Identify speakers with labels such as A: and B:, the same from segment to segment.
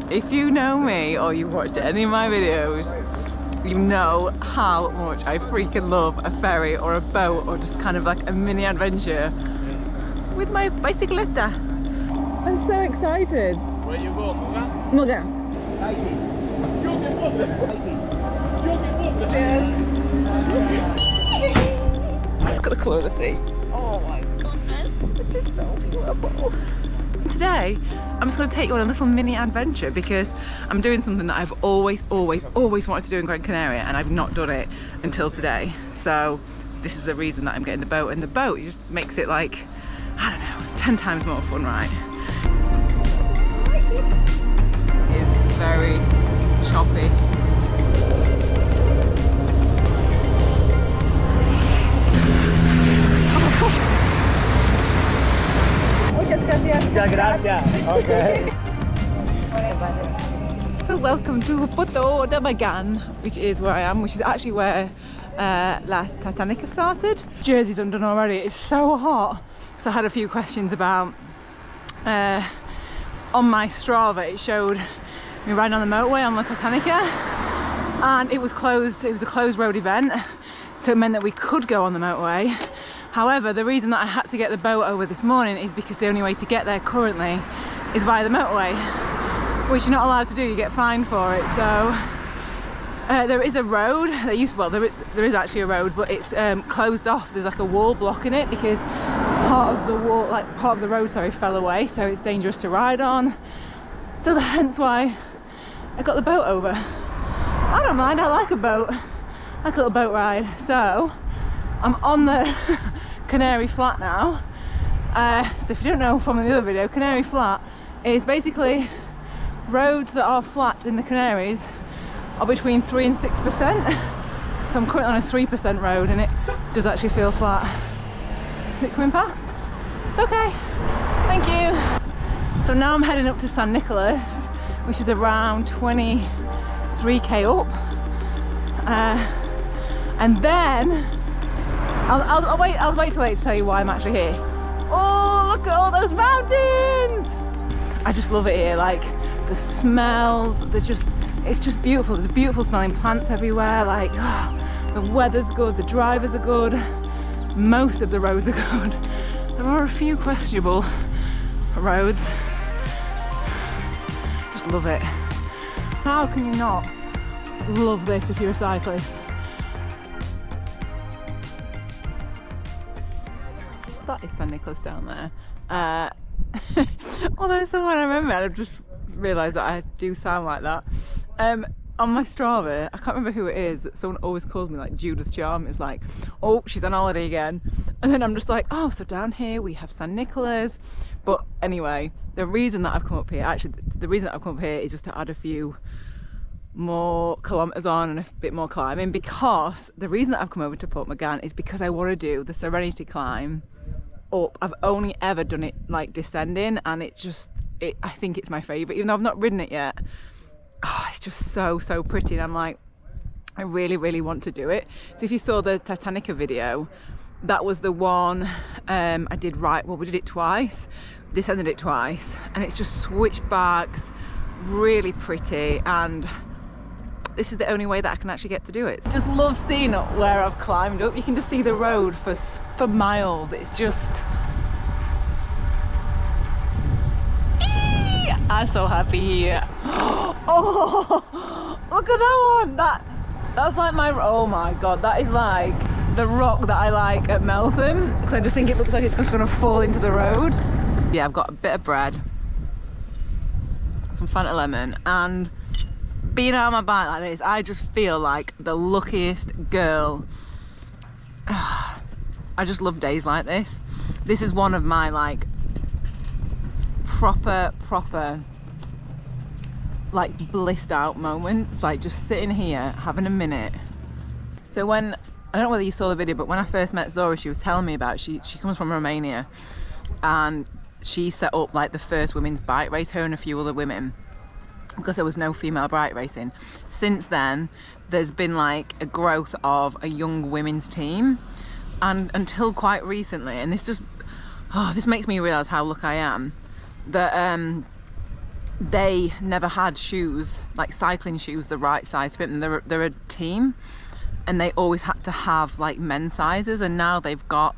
A: If you know me or you've watched any of my videos, you know how much I freaking love a ferry or a boat or just kind of like a mini adventure with my bicycletta. I'm so excited.
B: Where you go, Moga?
A: Moga. Look at the colour of the sea. Oh my goodness, this is so beautiful. Today, I'm just going to take you on a little mini adventure because I'm doing something that I've always wanted to do in Gran Canaria, and I've not done it until today. So this is the reason that I'm getting the boat, and the boat just makes it like, I don't know, 10 times more fun, right? It's very choppy.
B: Gracias. Okay.
A: So welcome to Porto de Magan, which is where I am, which is actually where La Titanica started. Jersey's undone already, it's so hot. So I had a few questions about, on my Strava it showed me riding on the motorway on La Titanica, and it was closed, it was a closed road event, so it meant that we could go on the motorway. However, the reason that I had to get the boat over this morning is because the only way to get there currently is via the motorway, which you're not allowed to do, you get fined for it. So there is a road, there is actually a road, but it's closed off. There's like a wall blocking it because part of the wall, like part of the road, sorry, fell away, so it's dangerous to ride on. So hence why I got the boat over. I don't mind, I like a boat, I like a little boat ride. So I'm on the Canary Flat now. So if you don't know from the other video, Canary Flat is basically roads that are flat in the Canaries are between 3 and 6%. So I'm currently on a 3% road and it does actually feel flat. Is it coming past? It's okay, thank you. So now I'm heading up to San Nicolas, which is around 23k up. And then I'll wait till later to tell you why I'm actually here. Oh, look at all those mountains! I just love it here, like the smells, it's just beautiful. There's beautiful smelling plants everywhere, like the weather's good, the drivers are good, most of the roads are good. There are a few questionable roads. Just love it. How can you not love this if you're a cyclist? That is San Nicolas down there. Although someone I remember, I've just realised that I do sound like that. On my Strava, I can't remember who it is, that someone always calls me like Judith Charm. Is like, oh, she's on holiday again. And then I'm just like, oh, so down here we have San Nicolas. But anyway, the reason that I've come up here, actually the reason that I've come up here is just to add a few more kilometres on and a bit more climbing, because the reason that I've come over to Port Magan is because I want to do the Serenity Climb up. I've only ever done it like descending, and I think it's my favourite, even though I've not ridden it yet. Oh, it's just so pretty, and I'm like, I really want to do it. So if you saw the Titanica video, that was the one I did right, well, we did it twice, descended it twice, and it's just switchbacks, really pretty, and this is the only way that I can actually get to do it. Just love seeing up where I've climbed up. You can just see the road for miles. It's just, I'm so happy here. Oh, look at that one. That's like my, oh my god, that is like the rock that I like at Meltham, because I just think it looks like it's just going to fall into the road. Yeah, I've got a bit of bread, some Fanta lemon, and being out on my bike like this, I just feel like the luckiest girl. I just love days like this. This is one of my like proper like blissed out moments, like just sitting here having a minute. So when, I don't know whether you saw the video, but when I first met Zora, she was telling me about, she comes from Romania, and she set up like the first women's bike race, her and a few other women, because there was no female bike racing. Since then, there's been like a growth of a young women's team, and until quite recently, and this just, Oh, this makes me realise how lucky I am that they never had shoes, like cycling shoes, the right size fit them. They're a team, and they always had to have like men's sizes, and now they've got,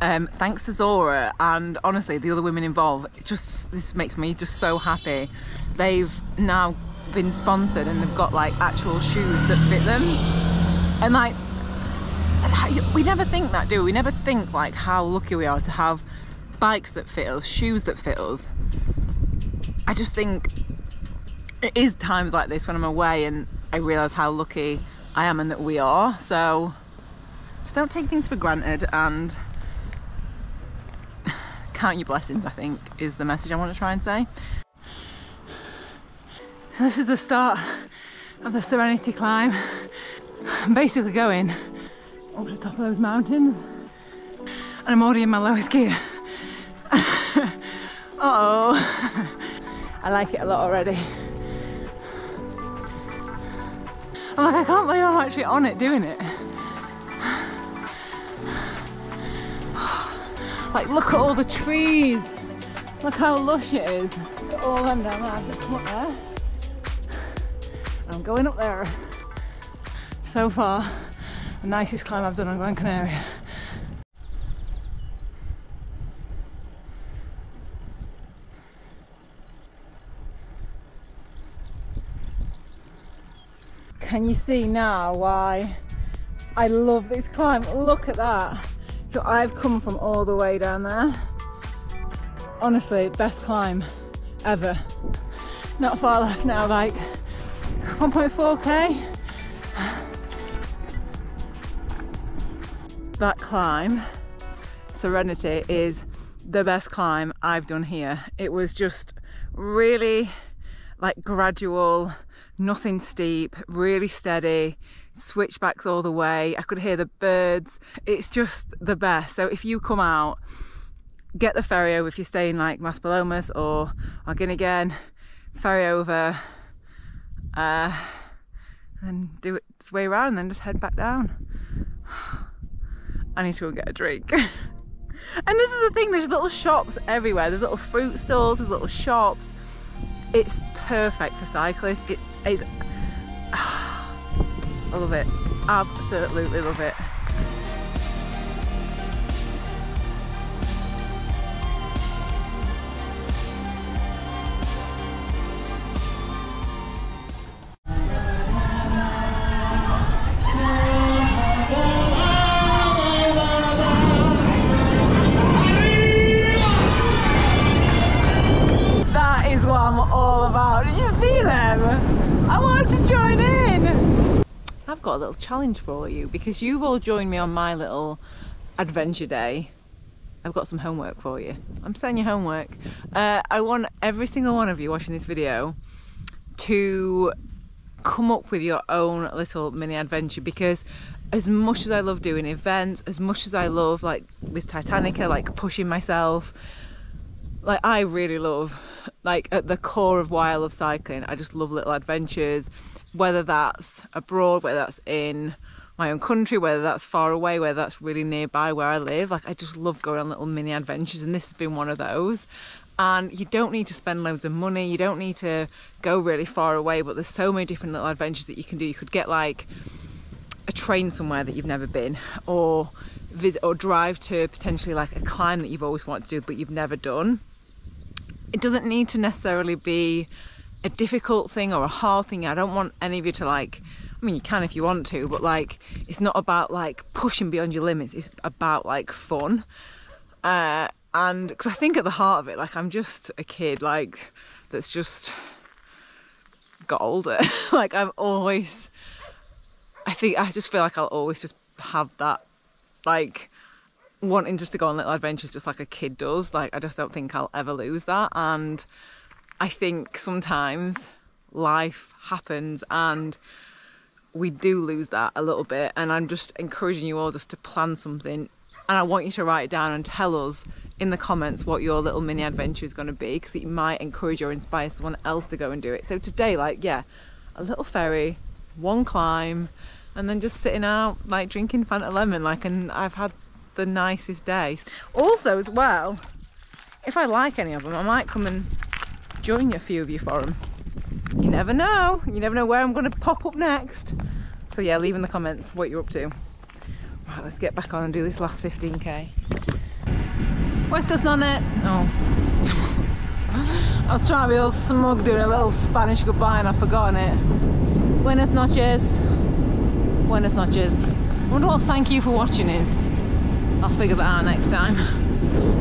A: thanks to Zora and honestly the other women involved, this makes me just so happy. They've now been sponsored and they've got like actual shoes that fit them, and like we never think that, do we? We never think like how lucky we are to have bikes that fit us, shoes that fit us. I just think it is times like this when I'm away and I realise how lucky I am and that we are. So just don't take things for granted and count your blessings, I think, is the message I want to try and say. This is the start of the Serenity Climb. I'm basically going up to the top of those mountains and I'm already in my lowest gear. Uh-oh. I like it a lot already. I'm like, I can't believe I'm actually on it doing it. Like, look at all the trees. Look how lush it is. Look at all them down there. I've just come up there. I'm going up there. So far, the nicest climb I've done on Gran Canaria. Can you see now why I love this climb? Look at that. So I've come from all the way down there. Honestly, best climb ever. Not far left now, like 1.4k. That climb, Serenity, is the best climb I've done here. It was just really like gradual, nothing steep, really steady, switchbacks all the way. I could hear the birds. It's just the best. So if you come out, get the ferry over if you're staying like Maspalomas or Guinea, ferry over and do its way around and then just head back down. I need to go and get a drink. And this is the thing, there's little shops everywhere. There's little fruit stalls, there's little shops. It's perfect for cyclists. It is. I love it. Absolutely love it. That is what I'm all about. Did you see them? I wanted to join in. I've got a little challenge for you because you've all joined me on my little adventure day. I've got some homework for you. I'm setting you homework. I want every single one of you watching this video to come up with your own little mini adventure, because as much as I love doing events, as much as I love, like with Titanica, like pushing myself, like I really love, like at the core of why I love cycling, I just love little adventures, whether that's abroad, whether that's in my own country, whether that's far away, whether that's really nearby where I live. Like I just love going on little mini adventures, and this has been one of those. And you don't need to spend loads of money, you don't need to go really far away, but there's so many different little adventures that you can do. You could get like a train somewhere that you've never been, or visit or drive to potentially like a climb that you've always wanted to do but you've never done. It doesn't need to necessarily be a difficult thing or a hard thing. I don't want any of you to like, I mean you can if you want to, but like it's not about like pushing beyond your limits, it's about like fun. And because I think at the heart of it, like I'm just a kid like that's just got older. Like I just feel like I'll always just have that like wanting just to go on little adventures just like a kid does. Like I just don't think I'll ever lose that. And I think sometimes life happens and we do lose that a little bit, and I'm just encouraging you all just to plan something, and I want you to write it down and tell us in the comments what your little mini adventure is going to be, because it might encourage or inspire someone else to go and do it. So today, like, yeah, a little ferry, one climb, and then just sitting out like drinking Fanta Lemon, like, and I've had the nicest day. Also as well, if I like any of them, I might come and join a few of you for them. You never know. You never know where I'm going to pop up next. So yeah, leave in the comments what you're up to. Right, let's get back on and do this last 15k. Where's Nonette? Oh. I was trying to be all smug doing a little Spanish goodbye and I've forgotten it. Buenas noches. Buenas noches. I wonder what thank you for watching is. I'll figure that out next time.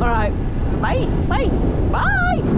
A: Alright, bye, bye, bye!